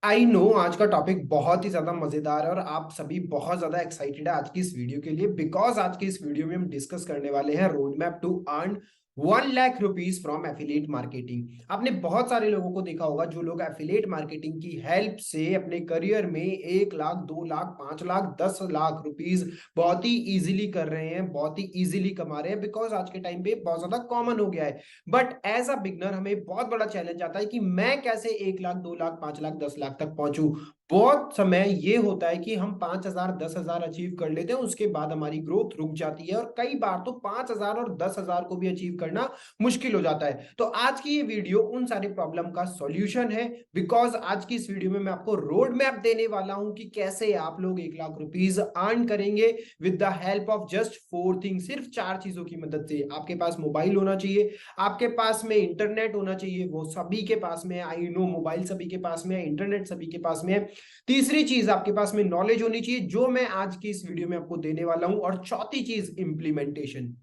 I know आज का topic बहुत ही ज्यादा मजेदार है और आप सभी बहुत ज्यादा एक्साइटेड है आज की इस वीडियो के लिए बिकॉज आज की इस वीडियो में हम डिस्कस करने वाले हैं road map to earn 1 lakh rupees from affiliate marketing. आपने बहुत सारे लोगों को देखा होगा जो लोग एफिलिएट मार्केटिंग की हेल्प से अपने करियर में 1 लाख 2 लाख 5 लाख 10 लाख रुपीज बहुत ही इजीली कर रहे हैं, बहुत ही इजीली कमा रहे हैं बिकॉज आज के टाइम पे बहुत ज्यादा कॉमन हो गया है। बट एज अ बिगनर हमें बहुत बड़ा चैलेंज आता है कि मैं कैसे 1 लाख 2 लाख 5 लाख 10 लाख तक पहुंचूं। बहुत समय ये होता है कि हम 5,000 10,000 अचीव कर लेते हैं, उसके बाद हमारी ग्रोथ रुक जाती है और कई बार तो 5,000 और 10,000 को भी अचीव करना मुश्किल हो जाता है। तो आज की ये वीडियो उन सारी प्रॉब्लम का सॉल्यूशन है बिकॉज आज की इस वीडियो में मैं आपको रोड मैप देने वाला हूं कि कैसे आप लोग 1 लाख रुपीज अर्न करेंगे with the help of just 4 things. सिर्फ 4 चीजों की मदद से। आपके पास मोबाइल होना चाहिए, आपके पास में इंटरनेट होना चाहिए, वो सभी के पास में, आई नो मोबाइल सभी के पास में है, इंटरनेट सभी के पास में है। तीसरी चीज आपके पास में नॉलेज होनी चाहिए जो मैं आज की इस वीडियो में आपको देने वाला हूं, और चौथी चीज इंप्लीमेंटेशन।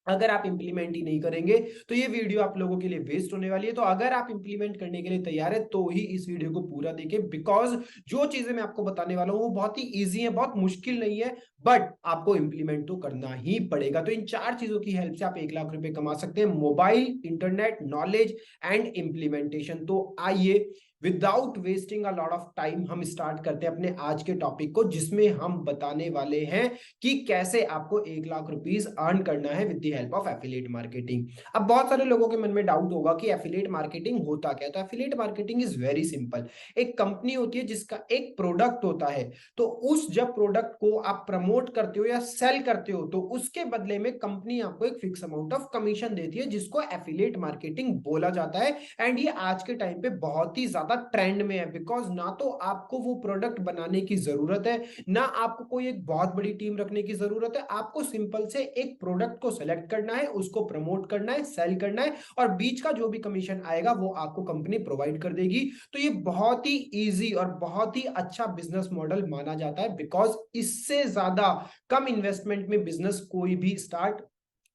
अगर आप इंप्लीमेंट ही नहीं करेंगे तो ये वीडियो आप लोगों के लिए वेस्ट होने वाली है। तो अगर आप इंप्लीमेंट करने के लिए तैयार है तो ही इस वीडियो को पूरा देखें बिकॉज जो चीजें मैं आपको बताने वाला हूं वो बहुत ही इजी है, बहुत मुश्किल नहीं है, बट आपको इंप्लीमेंट तो करना ही पड़ेगा। तो इन 4 चीजों की हेल्प से आप 1 लाख रुपए कमा सकते हैं, mobile, internet, knowledge and implementation. तो आइए without wasting a lot of time हम स्टार्ट करते हैं अपने आज के टॉपिक को, जिसमें हम बताने वाले हैं कि कैसे आपको 1 लाख रुपीज अर्न करना है with the help of affiliate marketing. अब बहुत सारे लोगों के मन में डाउट होगा कि एफिलिएट मार्केटिंग होता क्या है। तो affiliate marketing is very simple. एक कंपनी होती है जिसका एक प्रोडक्ट होता है, तो उस जब प्रोडक्ट को आप प्रमोट करते हो या सेल करते हो तो उसके बदले में कंपनी आपको एक फिक्स अमाउंट ऑफ कमीशन देती है, जिसको एफिलिएट मार्केटिंग बोला जाता है। एंड ये आज के टाइम पे बहुत ही ज्यादा ट्रेंड में है बिकॉज ना तो आपको वो प्रोडक्ट बनाने की जरूरत है, ना आपको कोई एक बहुत बड़ी टीम रखने की जरूरत है। आपको सिंपल से एक प्रोडक्ट को सेलेक्ट करना है, उसको प्रमोट करना है, सेल करना है, और बीच का जो भी कमीशन आएगा वो आपको कंपनी प्रोवाइड कर देगी। तो ये बहुत ही इजी और बहुत ही अच्छा बिजनेस मॉडल माना जाता है बिकॉज इससे ज्यादा कम इन्वेस्टमेंट में बिजनेस कोई भी स्टार्ट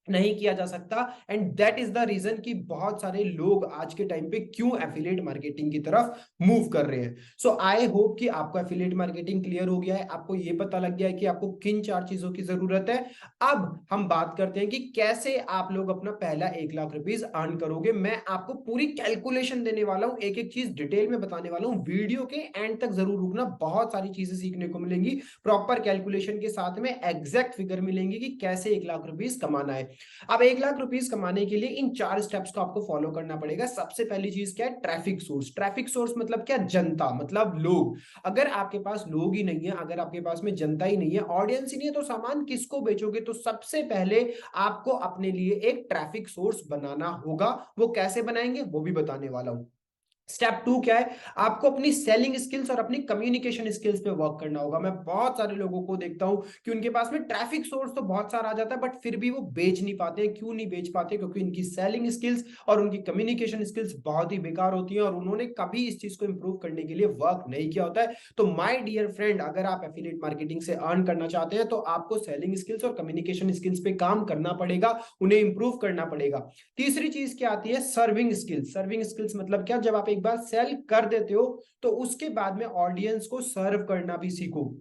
नहीं किया जा सकता। And that is the reason कि बहुत सारे लोग आज के टाइम पे क्यों एफिलिएट मार्केटिंग की तरफ मूव कर रहे हैं। सो आई होप कि आपको एफिलिएट मार्केटिंग क्लियर हो गया है, आपको ये पता लग गया है कि आपको किन 4 चीजों की जरूरत है। अब हम बात करते हैं कि कैसे आप लोग अपना पहला 1 लाख रुपीज अर्न करोगे। मैं आपको पूरी कैलकुलेशन देने वाला हूं, एक एक चीज डिटेल में बताने वाला हूं। वीडियो के एंड तक जरूर रुकना, बहुत सारी चीजें सीखने को मिलेंगी। प्रॉपर कैलकुलेशन के साथ में एग्जैक्ट फिगर मिलेंगी कि कैसे 1 लाख रुपीज कमाना है। अब 1 लाख रुपीज कमाने के लिए इन 4 स्टेप्स को आपको फॉलो करना पड़ेगा। सबसे पहली चीज क्या है? Traffic source. ट्रैफिक सोर्स मतलब क्या? जनता, मतलब लोग। अगर आपके पास लोग ही नहीं है, अगर आपके पास में जनता ही नहीं है, ऑडियंस ही नहीं है, तो सामान किसको बेचोगे? तो सबसे पहले आपको अपने लिए एक ट्रैफिक सोर्स बनाना होगा। वो कैसे बनाएंगे वो भी बताने वाला हूं। स्टेप 2 क्या है? आपको अपनी सेलिंग स्किल्स और अपनी कम्युनिकेशन स्किल्स पे वर्क करना होगा। मैं बहुत सारे लोगों को देखता हूं कि उनके पास में ट्रैफिक सोर्स तो बहुत सारा आ जाता है बट फिर भी वो बेच नहीं पाते हैं। क्यों नहीं बेच पाते? क्योंकि उनकी सेलिंग स्किल्स और उनकी कम्युनिकेशन स्किल्स बहुत ही बेकार होती है और उन्होंने कभी इस चीज को इंप्रूव करने के लिए वर्क नहीं किया होता है। तो माय डियर फ्रेंड, अगर आप एफिलिएट मार्केटिंग से अर्न करना चाहते हैं तो आपको सेलिंग स्किल्स और कम्युनिकेशन स्किल्स पे काम करना पड़ेगा, उन्हें इंप्रूव करना पड़ेगा। तीसरी चीज क्या आती है? Serving skills. सर्विंग स्किल्स मतलब क्या? जब आप एक बार सेल कर देते हो तो उसके बाद में ऑडियंस को सर्व करना भी सीखो।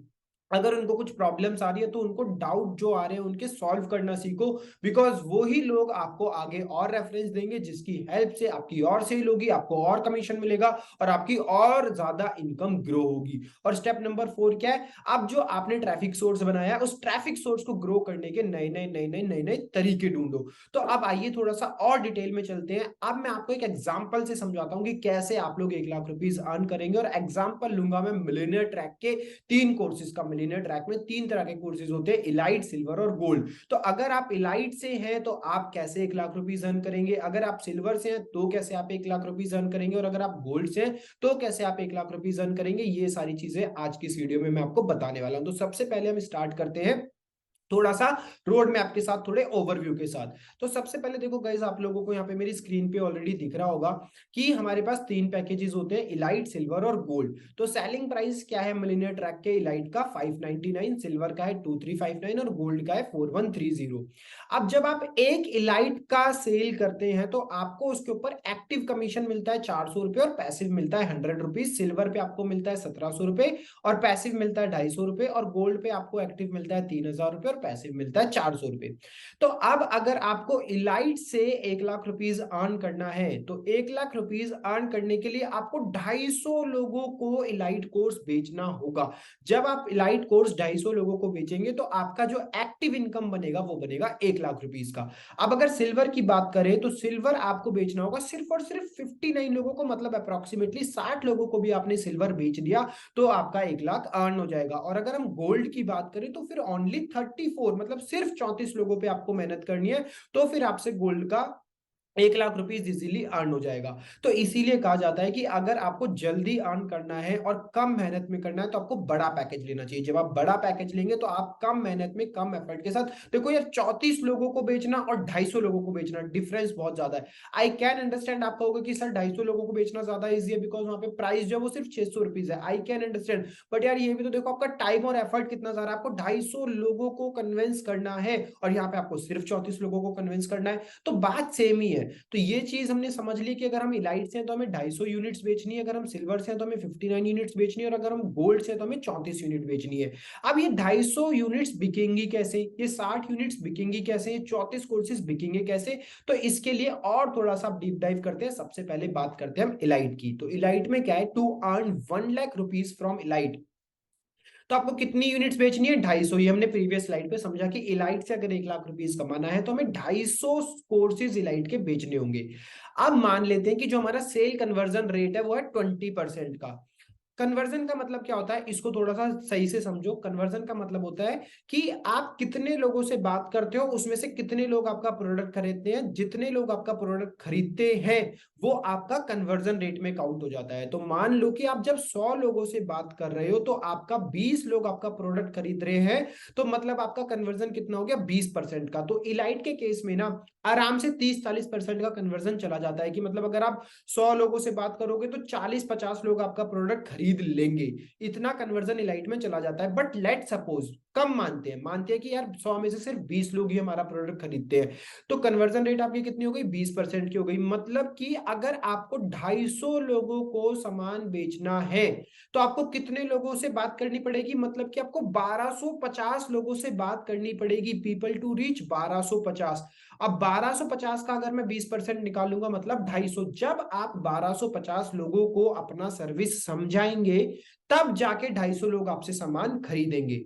अगर उनको कुछ प्रॉब्लम्स आ रही है तो उनको डाउट जो आ रहे हैं उनके सॉल्व करना सीखो, बिकॉज वो ही लोग आपको आगे और रेफरेंस देंगे जिसकी हेल्प से आपकी और सेल होगी, आपको और कमीशन मिलेगा और आपकी और ज्यादा इनकम ग्रो होगी। और स्टेप नंबर 4 क्या है? अब जो आपने ट्रैफिक सोर्स बनाया है उस ट्रैफिक सोर्स को ग्रो करने के नए नए तरीके ढूंढो। तो अब आइए थोड़ा सा और डिटेल में चलते हैं। अब मैं आपको एक एग्जांपल से समझाता हूं कि कैसे आप लोग 1 लाख रुपीज अर्न करेंगे, और एग्जांपल लूंगा मैं मिलियनेयर ट्रैक के 3 कोर्सेज का। मिलियनेयर ट्रैक में 3 तरह के कोर्सेज होते हैं, इलाइट, सिल्वर और गोल्ड। तो अगर आप इलाइट से हैं तो आप कैसे 1 लाख रुपीज अर्न करेंगे, अगर आप सिल्वर से हैं तो कैसे आप 1 लाख रुपीज अर्न करेंगे, और अगर आप गोल्ड से हैं तो कैसे आप 1 लाख रुपीज अर्न करेंगे, ये सारी चीजें आज की इस वीडियो में मैं आपको बताने वाला हूं। तो सबसे पहले हम स्टार्ट करते हैं थोड़ा सा रोड मैप के साथ, थोड़े ओवरव्यू के साथ। तो सबसे पहले देखो गाइस, आप लोगों को यहाँ पे मेरी स्क्रीन पे ऑलरेडी दिख रहा होगा कि हमारे पास तीन पैकेजेस होते हैं, इलाइट, सिल्वर और गोल्ड। तो सेलिंग प्राइस क्या है मिलियनियर ट्रैक के इलाइट का 599, सिल्वर का है 2359 और गोल्ड का है 4130। अब जब आप एक इलाइट का सेल करते हैं तो आपको उसके ऊपर एक्टिव कमीशन मिलता है 400 रुपए और पैसिव मिलता है 100 रुपीज। सिल्वर पे आपको मिलता है 1700 रुपए और पैसिव मिलता है 250 रुपए, और गोल्ड पे आपको एक्टिव मिलता है 3000 रुपए और पैसिव मिलता है 400 रुपए। तो अब अगर आपको इलाइट से 1 लाख रुपीज अर्न करना है तो 1 लाख रुपीज अर्न करने के लिए आपको 250 लोगों को इलाइट कोर्स बेचना होगा। जब आप इलाइट कोर्स 250 लोगों को बेचेंगे तो आपका जो एक्टिव इनकम बनेगा वो बनेगा 1 लाख रुपीज का। अब अगर सिल्वर की बात करें तो सिल्वर आपको बेचना होगा सिर्फ और सिर्फ 59 लोगों को, मतलब अप्रोक्सीमेटली 60 लोगों को भी आपने सिल्वर बेच दिया तो आपका 1 लाख अर्न हो जाएगा। और अगर हम गोल्ड की बात करें तो फिर ओनली 34, मतलब सिर्फ 34 लोगों पे आपको मेहनत करनी है तो फिर आपसे गोल्ड का 1 लाख रुपीज इजीली अर्न हो जाएगा। तो इसीलिए कहा जाता है कि अगर आपको जल्दी अर्न करना है और कम मेहनत में करना है तो आपको बड़ा पैकेज लेना चाहिए। जब आप बड़ा पैकेज लेंगे तो आप कम मेहनत में कम एफर्ट के साथ, देखो यार 34 लोगों को बेचना और 250 लोगों को बेचना, डिफरेंस बहुत ज्यादा है। आई कैन अंडरस्टैंड, आप कहोगे कि सर 250 लोगों को बेचना ज्यादा इजी है बिकॉज वहां पे प्राइस जो है वो सिर्फ 600 रुपीज है। आई कैन अंडरस्टैंड, बट यार ये भी तो देखो आपका टाइम और एफर्ट कितना ज्यादा है। आपको 250 लोगों को कन्विंस करना है और यहाँ पे आपको सिर्फ 34 लोगों को कन्विंस करना है, तो बात सेम ही है। तो ये चीज हमने समझ ली कि अगर हम इलाइट से हैं तो हमें 250 यूनिट्स बेचनी है, अगर हम सिल्वर से हैं तो हमें 59 यूनिट्स बेचनी है, और अगर हम गोल्ड से हैं तो हमें 34 यूनिट बेचनी है। अब ये 250 यूनिट्स बिकेंगी कैसे, ये 60 यूनिट्स बिकेंगी कैसे, ये 34 कोर्सेज बिकेंगे कैसे, तो इसके लिए और थोड़ा सा डीप डाइव करते हैं। सबसे पहले बात करते हैं हम इलाइट की। तो इलाइट में क्या है, to earn 1 lakh rupees from elite तो आपको कितनी यूनिट्स बेचनी है, 250। ये हमने प्रीवियस स्लाइड पे समझा कि इलाइट से अगर 1 लाख रुपीज कमाना है तो हमें 250 कोर्सेज इलाइट के बेचने होंगे। अब मान लेते हैं कि जो हमारा सेल कन्वर्जन रेट है वो है 20% का। कन्वर्जन का मतलब क्या होता है, इसको थोड़ा सा सही से समझो। कन्वर्जन का मतलब होता है कि आप कितने लोगों से बात करते हो, उसमें से कितने लोग आपका प्रोडक्ट खरीदते हैं। जितने लोग आपका प्रोडक्ट खरीदते हैं वो आपका कन्वर्जन रेट में काउंट हो जाता है। तो मान लो कि आप जब 100 लोगों से बात कर रहे हो तो आपका 20 लोग आपका प्रोडक्ट खरीद रहे हैं, तो मतलब आपका कन्वर्जन कितना हो गया, 20% का। तो इलाइट के केस में ना आराम से 30-40% का कन्वर्जन चला जाता है कि मतलब अगर आप 100 लोगों से बात करोगे तो 40-50 लोग आपका प्रोडक्ट खरीद लेंगे। इतना कन्वर्जन इलाइट में चला जाता है। बट लेट सपोज, कम मानते हैं कि यार 100 में से सिर्फ 20 लोग ही हमारा प्रोडक्ट खरीदते हैं, तो कन्वर्जन रेट आपकी कितनी हो गई, 20% की हो गई। मतलब कि अगर आपको 250 लोगों को सामान बेचना है तो आपको कितने लोगों से बात करनी पड़ेगी, मतलब कि आपको 1250 लोगों से बात करनी पड़ेगी। People to reach 1250। अब 1250 का अगर मैं 20% निकालूंगा मतलब 250। जब आप 1250 लोगों को अपना सर्विस समझाएंगे तब जाके 250 लोग आपसे सामान खरीदेंगे।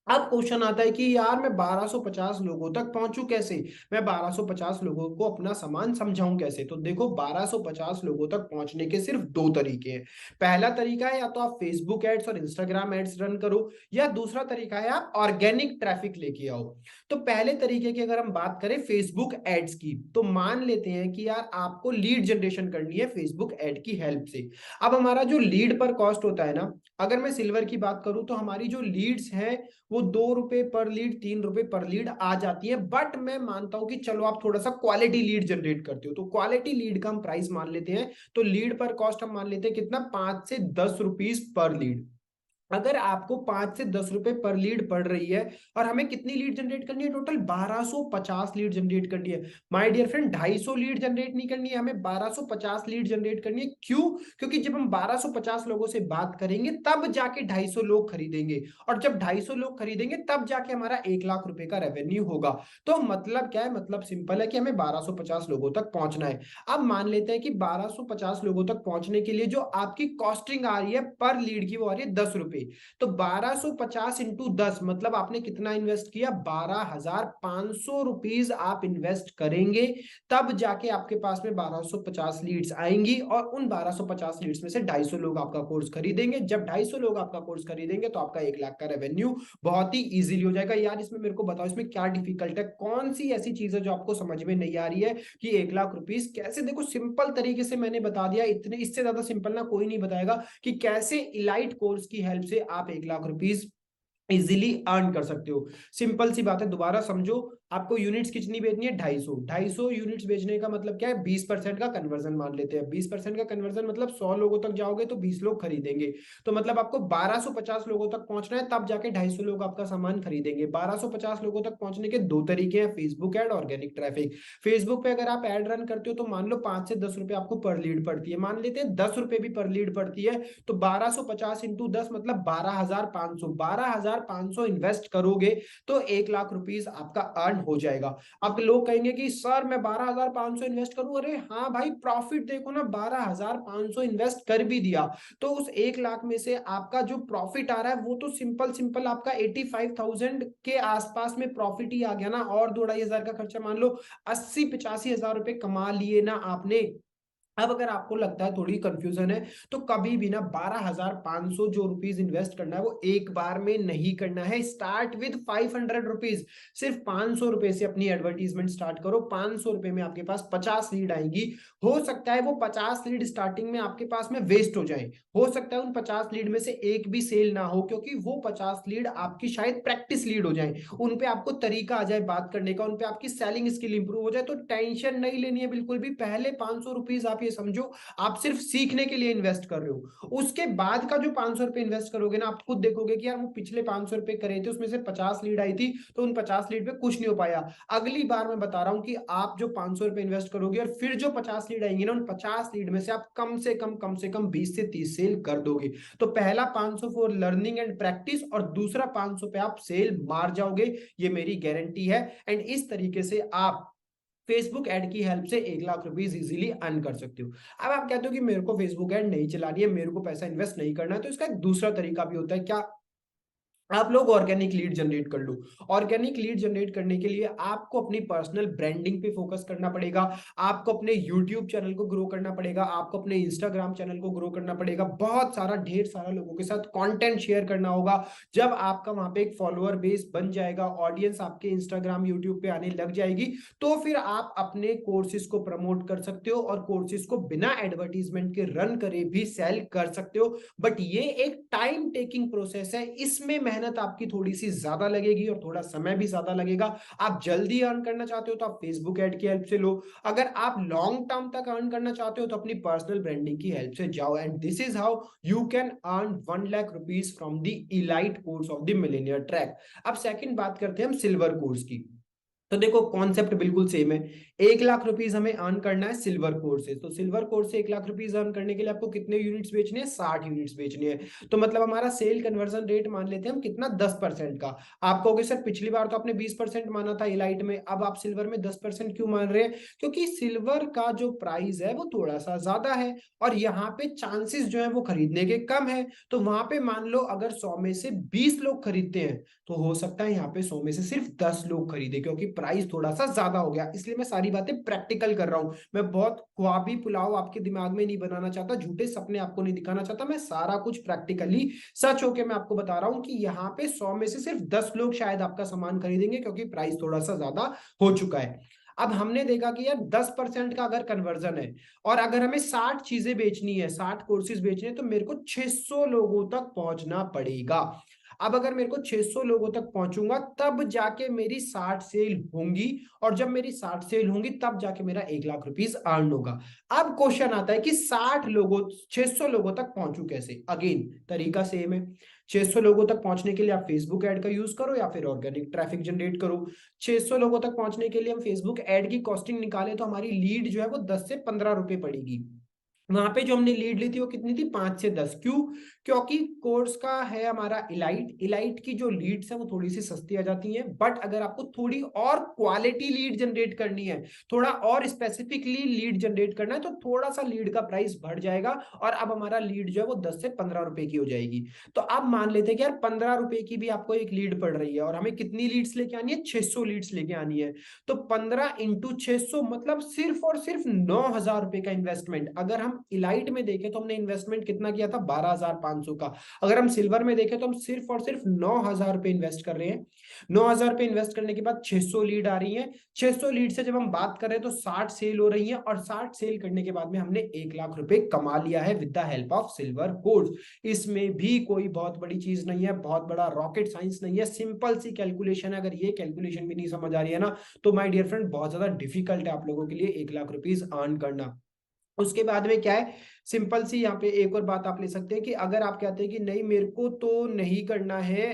अब क्वेश्चन आता है कि यार मैं 1250 लोगों तक पहुंचू कैसे, मैं 1250 लोगों को अपना सामान समझाऊं कैसे। तो देखो 1250 लोगों तक पहुंचने के सिर्फ दो तरीके हैं। पहला तरीका है या तो आप फेसबुक एड्स और इंस्टाग्राम एड्स रन करो, या दूसरा तरीका है आप ऑर्गेनिक ट्रैफिक लेके आओ। तो पहले तरीके की अगर हम बात करें फेसबुक एड्स की, तो मान लेते हैं कि यार आपको लीड जनरेशन करनी है फेसबुक एड की हेल्प से। अब हमारा जो लीड पर कॉस्ट होता है ना, अगर मैं सिल्वर की बात करूं तो हमारी जो लीड्स हैं वो 2 रुपए पर लीड, 3 रुपए पर लीड आ जाती है। बट मैं मानता हूं कि चलो आप थोड़ा सा क्वालिटी लीड जनरेट करते हो तो क्वालिटी लीड का हम प्राइस मान लेते हैं। तो लीड पर कॉस्ट हम मान लेते हैं कितना, 5 से 10 रुपीज पर लीड। अगर आपको 5 से 10 रुपए पर लीड पड़ रही है और हमें कितनी लीड जनरेट करनी है, टोटल 1250 लीड जनरेट करनी है। My dear friend, 250 lead generate नहीं करनी है, हमें 1250 लीड जनरेट करनी है। क्यों, क्योंकि जब हम 1250 लोगों से बात करेंगे तब जाके 250 लोग खरीदेंगे, और जब 250 लोग खरीदेंगे तब जाके हमारा 1 लाख रुपए का रेवेन्यू होगा। तो मतलब क्या है, मतलब सिंपल है कि हमें 1250 लोगों तक पहुंचना है। अब मान लेते हैं कि 1250 लोगों तक पहुंचने के लिए जो आपकी कॉस्टिंग आ रही है पर लीड की वो आ रही है 10 रुपए। तो 1250 इंटू 10 मतलब आपने कितना इन्वेस्ट किया, 12,500 रुपीज आप इन्वेस्ट करेंगे, तब जाके आपके पास में 1250 लीड्स आएंगी, और उन 1250 लीड्स में से 250 लोग आपका कोर्स खरीदेंगे। जब 250 लोग आपका कोर्स खरीदेंगे तो आपका 1 लाख का रेवेन्यू बहुत ही इजीली हो जाएगा। यार इसमें मेरे को बताओ, इसमें क्या डिफिकल्ट है, कौन सी ऐसी चीज है जो आपको समझ में नहीं आ रही है कि 1 लाख रुपीज कैसे, देखो सिंपल तरीके से मैंने बता दिया, इतने इससे ज्यादा सिंपल ना कोई नहीं बताएगा कि कैसे इलाइट कोर्स की हेल्प से आप 1 लाख रुपीज इजीली अर्न कर सकते हो। सिंपल सी बात है, दोबारा समझो, आपको यूनिट्स कितनी बेचनी है? 250 यूनिट्स बेचने का मतलब क्या है? 20% का कन्वर्जन मान लेते हैं। 20% का कन्वर्जन मतलब 100 लोगों तक जाओगे तो 20 लोग खरीदेंगे, तो मतलब आपको 1250 लोगों तक पहुंचना है, तब जाके 250 लोग आपका सामान खरीदेंगे। 1250 लोगों तक पहुंचने के दो तरीके हैं, Facebook ad, organic traffic. Facebook पे अगर आप एड रन करते हो तो मान लो 5 से 10 रुपए आपको पर लीड पड़ती है, मान लेते हैं 10 रुपए भी पर लीड पड़ती है, तो 1250 इंटू 10 मतलब 12,500। 12,500 इन्वेस्ट करोगे तो 1 लाख रुपीस आपका अर्न हो जाएगा। अब लोग कहेंगे कि सर मैं 12,500 इन्वेस्ट करूं, अरे हाँ भाई, प्रॉफिट देखो ना, 12,500 इन्वेस्ट कर भी दिया तो उस 1 लाख में से आपका जो प्रॉफिट आ रहा है वो तो सिंपल सिंपल आपका 85,000 के आसपास में प्रॉफिट ही आ गया ना, और 2-2.5 हजार का खर्चा, मान लो 80-85 हजार रुपए कमा लिए ना आपने। अब अगर आपको लगता है थोड़ी कंफ्यूजन है, तो कभी भी ना 12,500 जो रुपीज इन्वेस्ट करना है वो एक बार में नहीं करना है। Start with 500 rupees. सिर्फ 500 रुपए से अपनी एडवर्टीजमेंट स्टार्ट करो। 500 रुपए में आपके पास 50 लीड आएगी। हो सकता है वो 50 लीड स्टार्टिंग में आपके पास में वेस्ट हो जाए, हो सकता है उन 50 लीड में से एक भी सेल ना हो, क्योंकि वो 50 लीड आपकी शायद प्रैक्टिस लीड हो जाए, उन पे आपको तरीका आ जाए बात करने का, उन पे आपकी सेलिंग स्किल इंप्रूव हो जाए। तो टेंशन नहीं लेनी है बिल्कुल भी। पहले 500 रुपीज आप ये समझो आप सिर्फ सीखने के लिए इन्वेस्ट कर रहे हो। उसके बाद का जो 500 रुपए इन्वेस्ट करोगे ना, आप खुद देखोगे कि यार वो पिछले 500 रुपए करे थे उसमें से 50 लीड आई थी, तो उन 50 लीड पे कुछ नहीं हो पाया। अगली बार मैं बता रहा हूं कि आप जो 500 रुपए इन्वेस्ट करोगे और फिर जो 50 लीड आएंगे ना, उन 50 लीड में से आप कम से कम 20 से 30 सेल कर दोगे। तो पहला 500 फॉर लर्निंग एंड प्रैक्टिस, और दूसरा 500 पे आप सेल मार जाओगे, ये मेरी गारंटी है। एंड इस तरीके से आप फेसबुक एड की हेल्प से 1 लाख रुपीज इजीली अर्न कर सकते हो। अब आप कहते हो कि मेरे को फेसबुक एड नहीं चलानी है, मेरे को पैसा इन्वेस्ट नहीं करना है, तो इसका एक दूसरा तरीका भी होता है। क्या? आप लोग ऑर्गेनिक लीड जनरेट कर लो। ऑर्गेनिक लीड जनरेट करने के लिए आपको अपनी पर्सनल ब्रांडिंग पे फोकस करना पड़ेगा, आपको अपने यूट्यूब चैनल को ग्रो करना पड़ेगा, आपको अपने इंस्टाग्राम चैनल को ग्रो करना पड़ेगा, बहुत सारा ढेर सारा लोगों के साथ कंटेंट शेयर करना होगा। जब आपका वहां पे एक फॉलोअर बेस बन जाएगा, ऑडियंस आपके इंस्टाग्राम यूट्यूब पे आने लग जाएगी, तो फिर आप अपने कोर्सेज को प्रमोट कर सकते हो और कोर्सेज को बिना एडवर्टीजमेंट के रन करे भी सेल कर सकते हो। बट ये एक टाइम टेकिंग प्रोसेस है, इसमें मेहनत आपकी थोड़ी सी ज्यादा लगेगी और थोड़ा समय भी ज्यादा लगेगा। आप जल्दी अर्न करना चाहते हो तो आप फेसबुक एड की हेल्प से लो, अगर आप लॉन्ग टर्म तक अर्न करना चाहते हो तो अपनी पर्सनल ब्रांडिंग की हेल्प से जाओ। And this is how you can earn 1 lakh rupees from the elite course of the Millionaire track. अब सेकंड बात करते हैं हम सिल्वर कोर्स की। तो देखो कॉन्सेप्ट बिल्कुल सेम है। 1 लाख रुपीज हमें अर्न करना है सिल्वर कोर्स से, तो सिल्वर कोर्स से 1 लाख रुपीज अर्न करने के लिए आपको कितने यूनिट्स बेचने हैं? 60 यूनिट्स बेचने हैं। तो मतलब हमारा सेल कन्वर्जन रेट मान लेते हैं हम कितना? 10% का। आप कहोगे सर पिछली बार तो आपने 20% माना था इलाइट में, अब आप सिल्वर में 10% क्यों मान रहे हैं? क्योंकि सिल्वर का जो प्राइस है वो थोड़ा सा ज्यादा है, और यहाँ पे चांसेस जो है वो खरीदने के कम है। तो वहां पे मान लो अगर 100 में से 20 लोग खरीदते हैं, तो हो सकता है यहाँ पे 100 में से सिर्फ 10 लोग खरीदे, क्योंकि प्राइस थोड़ा सा ज्यादा हो गया। इसलिए मैं सारी बातें प्रैक्टिकल कर रहा हूं। मैं बहुत ख्वाबी पुलाव आपके दिमाग में नहीं बनाना चाहता, झूठे सपने आपको नहीं दिखाना चाहता। मैं सारा कुछ प्रैक्टिकली सच होके मैं आपको बता रहा हूं कि यहाँ पे 100 में से सिर्फ 10 लोग शायद आपका सामान खरीदेंगे, क्योंकि प्राइस थोड़ा सा ज्यादा हो चुका है। अब हमने देखा कि यार 10% का अगर कन्वर्जन है और अगर हमें 60 चीजें बेचनी है, 60 कोर्सेज बेचने हैं, तो मेरे को 600 लोगों तक पहुंचना पड़ेगा। अब अगर मेरे को 600 लोगों तक पहुंचूंगा तब जाके मेरी 60 सेल होंगी, और जब मेरी 60 सेल होंगी तब जाके मेरा 1 लाख रुपीज अर्न होगा। अब क्वेश्चन आता है कि 60 लोगों 600 लोगों तक पहुंचू कैसे? अगेन तरीका सेम है। 600 लोगों तक पहुंचने के लिए आप फेसबुक ऐड का यूज करो या फिर ऑर्गेनिक ट्रैफिक जनरेट करो। 600 लोगों तक पहुंचने के लिए हम फेसबुक ऐड की कॉस्टिंग निकाले तो हमारी लीड जो है वो 10 से 15 रुपए पड़ेगी। वहां पे जो हमने लीड ली थी वो कितनी थी? 5 से 10। क्यों? क्योंकि कोर्स का है हमारा इलाइट। इलाइट की जो लीड्स है वो थोड़ी सी सस्ती आ जाती हैं, बट अगर आपको थोड़ी और क्वालिटी लीड जनरेट करनी है, थोड़ा और स्पेसिफिकली लीड जनरेट करना है, तो थोड़ा सा लीड का प्राइस बढ़ जाएगा, और अब हमारा लीड जो है वो 10 से 15 रुपए की हो जाएगी। तो अब मान लेते हैं कि यार 15 रुपए की भी आपको एक लीड पड़ रही है, और हमें कितनी लीड्स लेके आनी है? 600 लीड्स लेके आनी है। तो 15 इंटू 600 मतलब सिर्फ और सिर्फ 9,000 रुपए का इन्वेस्टमेंट। अगर हम इलाइट में देखें तो हमने इन्वेस्टमेंट कितना किया था? 500 का। अगर हम सिल्वर में देखें तो हम सिर्फ और सिर्फ 9,000 रुपए इन्वेस्ट कर रहे हैं। 9,000 रुपए इन्वेस्ट करने के बाद 600 लीड आ रही है। 600 लीड से जब हम बात कर रहे हैं तो 60 सेल हो रही है, और 60 सेल करने के बाद में हमने 1 लाख रुपए कमा लिया है with the help of silver course. इसमें भी कोई बहुत बड़ी चीज नहीं है, बहुत बड़ा रॉकेट साइंस नहीं है, सिंपल सी कैलकुलेशन है। अगर ये कैलकुलेशन भी नहीं समझ आ रही है ना, तो माय डियर फ्रेंड बहुत ज्यादा डिफिकल्ट है आप लोगों के लिए 1 लाख रुपीज अर्न करना। उसके बाद में क्या है, सिंपल सी यहाँ पे एक और बात आप ले सकते हैं कि अगर आप कहते हैं कि नहीं मेरे को तो नहीं करना है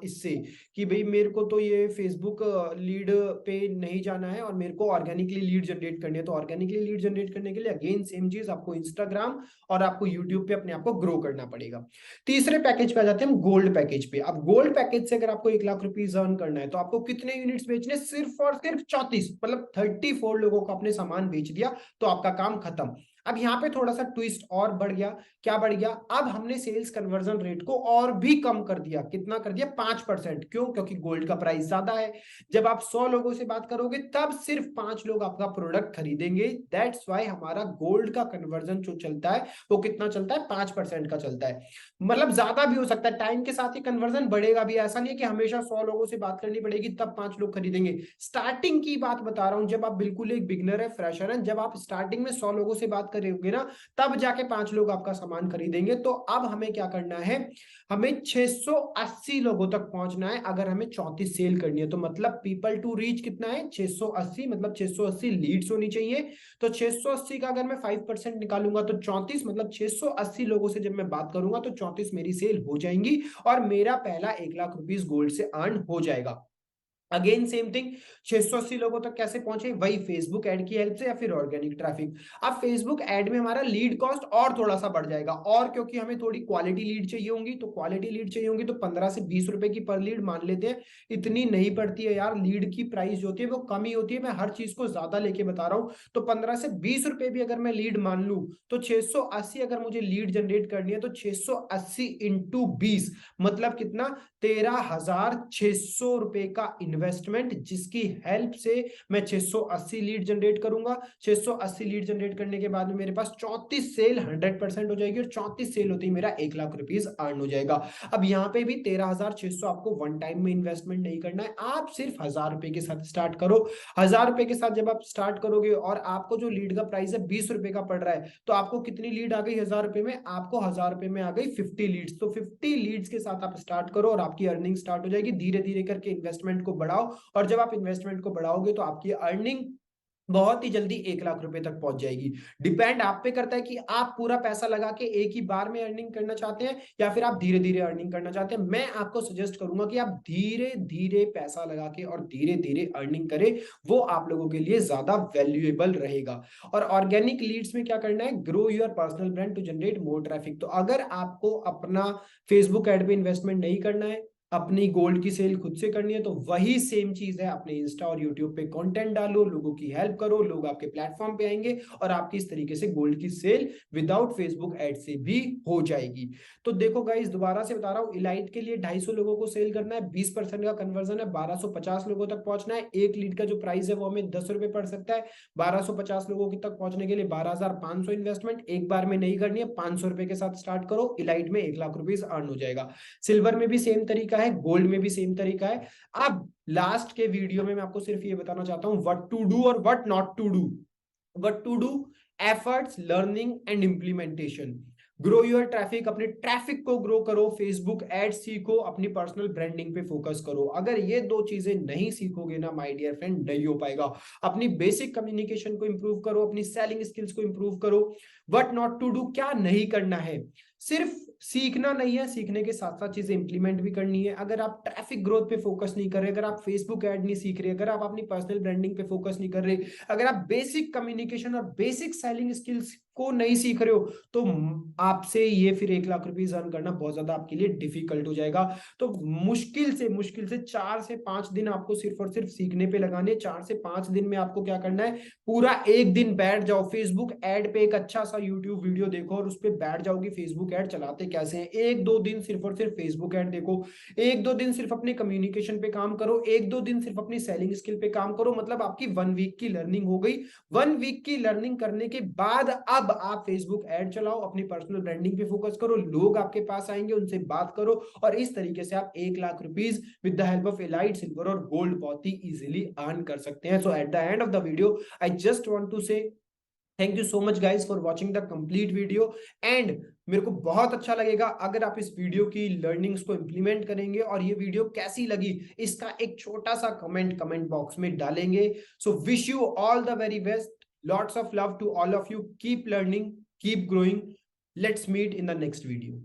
इससे, कि भाई मेरे को तो ये फेसबुक लीड पे नहीं जाना है और मेरे को ऑर्गेनिकली लीड जनरेट करनी है, तो ऑर्गेनिकली लीड जनरेट करने के लिए अगेन सेम चीज, आपको इंस्टाग्राम और आपको यूट्यूब पे अपने आप को ग्रो करना पड़ेगा। तीसरे पैकेज पे आ जाते हैं हम, गोल्ड पैकेज पे। अब गोल्ड पैकेज से अगर आपको 1 लाख रुपीज अर्न करना है तो आपको कितने यूनिट्स बेचने, सिर्फ और सिर्फ 34, मतलब 34 लोगों को अपने सामान बेच दिया तो आपका काम खत्म। अब यहाँ पे थोड़ा सा ट्विस्ट और बढ़ गया। क्या बढ़ गया, अब हमने सेल्स कन्वर्जन रेट को और भी कम कर दिया। कितना कर दिया, 5%। क्यों, क्योंकि गोल्ड का प्राइस ज्यादा है। जब आप 100 लोगों से बात करोगे तब सिर्फ 5 लोग आपका प्रोडक्ट खरीदेंगे। दैट्स वाई हमारा गोल्ड का कन्वर्जन जो चलता है वो कितना चलता है, 5% का चलता है। मतलब ज्यादा भी हो सकता है, टाइम के साथ ही कन्वर्जन बढ़ेगा भी। ऐसा नहीं है कि हमेशा 100 लोगों से बात करनी पड़ेगी तब 5 लोग खरीदेंगे। स्टार्टिंग की बात बता रहा हूं, जब आप बिल्कुल एक बिगनर है, फ्रेशर है, जब आप स्टार्टिंग में 100 लोगों से बात करोगे ना, तब जाके 5 लोग आपका सामान खरीदेंगे। तो अब हमें क्या करना है, हमें 680 लोगों तक पहुंचना है अगर हमें 34 सेल करनी है। तो मतलब पीपल टू रीच कितना है, 680, मतलब 680 लीड्स होनी चाहिए। तो 680 का अगर मैं 5% निकालूंगा तो 34, मतलब 680 लोगों से जब मैं बात करूंगा तो 34 मेरी सेल हो जाएंगी और मेरा पहला 1 लाख रुपीज गोल्ड से अर्न हो जाएगा। अगेन सेम थिंग, 680 लोगों तक कैसे पहुंचे, वही फेसबुक ऐड की हेल्प से या फिर ऑर्गेनिक ट्रैफिक। अब फेसबुक ऐड में हमारा लीड कॉस्ट और थोड़ा सा बढ़ जाएगा, और क्योंकि हमें थोड़ी क्वालिटी लीड चाहिए होंगी, तो क्वालिटी लीड चाहिए होंगी तो 15 से 20 रुपए की पर लीड मान लेते हैं। इतनी नहीं पड़ती है यार, लीड की प्राइस जो होती है वो कम ही होती है। मैं हर चीज को ज्यादा लेके बता रहा हूं। तो 15 से 20 रुपए भी अगर मैं लीड मान लूं तो 680 अगर मुझे लीड जनरेट करनी है तो 680 इंटू 20 मतलब कितना, 13,600 रुपए का इन्वेस्टमेंट, जिसकी हेल्प से मैं 680 लीड जनरेट करूंगा। 680 लीड जनरेट करने के बाद में मेरे पास 34 सेल 100% हो जाएगी, और 34 सेल होती है मेरा 1 लाख रुपीज अर्न हो जाएगा। अब यहाँ पे भी 13,600 आपको वन टाइम में इन्वेस्टमेंट नहीं करना है, आप सिर्फ 1,000 रुपए के साथ स्टार्ट करो। 1,000 रुपए के साथ जब आप स्टार्ट करोगे और आपको जो लीड का प्राइस है 20 रुपए का पड़ रहा है, तो आपको कितनी लीड आ गई 1,000 रुपए में, आपको 1,000 रुपए में आ गई 50 लीड्स। तो 50 लीड्स के साथ आप स्टार्ट करो और आपकी अर्निंग स्टार्ट हो जाएगी। धीरे धीरे करके इन्वेस्टमेंट को बढ़ाओ, और जब आप इन्वेस्टमेंट को बढ़ाओगे तो आपकी अर्निंग बहुत ही जल्दी 1 लाख रुपए तक पहुंच जाएगी। डिपेंड आप पे करता है कि आप पूरा पैसा लगा के एक ही बार में अर्निंग करना चाहते हैं या फिर आप धीरे धीरे अर्निंग करना चाहते हैं। मैं आपको सजेस्ट करूंगा कि आप धीरे धीरे पैसा लगा के और धीरे धीरे अर्निंग करें, वो आप लोगों के लिए ज्यादा वैल्यूएबल रहेगा। और ऑर्गेनिक लीड्स में क्या करना है, grow your personal brand to generate more traffic. तो अगर आपको अपना फेसबुक एड पे इन्वेस्टमेंट नहीं करना है, अपनी गोल्ड की सेल खुद से करनी है, तो वही सेम चीज है, अपने इंस्टा और यूट्यूब पे कंटेंट डालो, लोगों की हेल्प करो, लोग आपके प्लेटफॉर्म पे आएंगे और आपकी इस तरीके से गोल्ड की सेल विदाउट फेसबुक एड से भी हो जाएगी। तो देखो गाइस, दोबारा से बता रहा हूँ, इलाइट के लिए 250 लोगों को सेल करना है, 20% का कन्वर्जन है, 1250 लोगों तक पहुंचना है। एक लीड का जो प्राइस है वो हमें 10 रुपए पड़ सकता है। 1250 लोगों तक पहुंचने के लिए 12,500 इन्वेस्टमेंट एक बार में नहीं करनी है, 500 रुपए के साथ स्टार्ट करो, इलाइट में 1 लाख रुपीज अर्न हो जाएगा। सिल्वर में भी सेम तरीका है, गोल्ड में भी सेम तरीका है। अब लास्ट के वीडियो में मैं आपको सिर्फ ये बताना चाहता हूं व्हाट टू डू और what not to do. What to do, efforts, learning and implementation. Grow your traffic, अपने ट्रैफिक को ग्रो करो, फेसबुक एड सीखो, अपनी पर्सनल ब्रांडिंग पे फोकस करो। अगर ये दो चीजें नहीं सीखोगे ना माय डियर फ्रेंड, नहीं हो पाएगा। अपनी बेसिक कम्युनिकेशन को इंप्रूव करो, अपनी सेलिंग स्किल्स को इंप्रूव करो। व्हाट नॉट टू डू, क्या नहीं करना है, सिर्फ सीखना नहीं है, सीखने के साथ साथ चीजें इंप्लीमेंट भी करनी है। अगर आप ट्रैफिक ग्रोथ पे फोकस नहीं कर रहे, अगर आप फेसबुक ऐड नहीं सीख रहे, अगर आप अपनी पर्सनल ब्रांडिंग पे फोकस नहीं कर रहे, अगर आप बेसिक कम्युनिकेशन और बेसिक सेलिंग स्किल्स को नहीं सीख रहे हो, तो आपसे ये फिर 1 लाख रुपीज अर्न करना बहुत ज्यादा आपके लिए डिफिकल्ट हो जाएगा। तो मुश्किल से 4 से 5 दिन आपको सिर्फ और सिर्फ सीखने पे लगाने। 4 से 5 दिन में आपको क्या करना है, पूरा एक दिन बैठ जाओ, फेसबुक ऐड पे एक अच्छा सा यूट्यूब वीडियो देखो और उस पर बैठ जाओगी, फेसबुक ऐड चलाते कैसे हैं। 1-2 दिन सिर्फ और सिर्फ फेसबुक ऐड देखो, 1-2 दिन सिर्फ अपने कम्युनिकेशन पे काम करो, 1-2 दिन सिर्फ अपनी सेलिंग स्किल पे काम करो। मतलब आपकी 1 वीक की लर्निंग हो गई। 1 वीक की लर्निंग करने के बाद अब अब आप फेसबुक एड चलाओ, अपनी पर्सनल ब्रांडिंग पे फोकस करो, लोग आपके पास आएंगे, उनसे बात करो और इस तरीके से आप 1 lakh rupees with the help of elite silver और गोल्ड बहुत ही इजीली अर्न कर सकते हैं। So at the end of the video I just want to say thank you so much guys for watching the complete video. And मेरे को बहुत अच्छा लगेगा अगर आप इस वीडियो की लर्निंग्स को इंप्लीमेंट करेंगे और ये वीडियो कैसी लगी इसका एक छोटा सा कमेंट बॉक्स में डालेंगे। So wish you all the very best, lots of love to all of you, keep learning, keep growing, let's meet in the next video.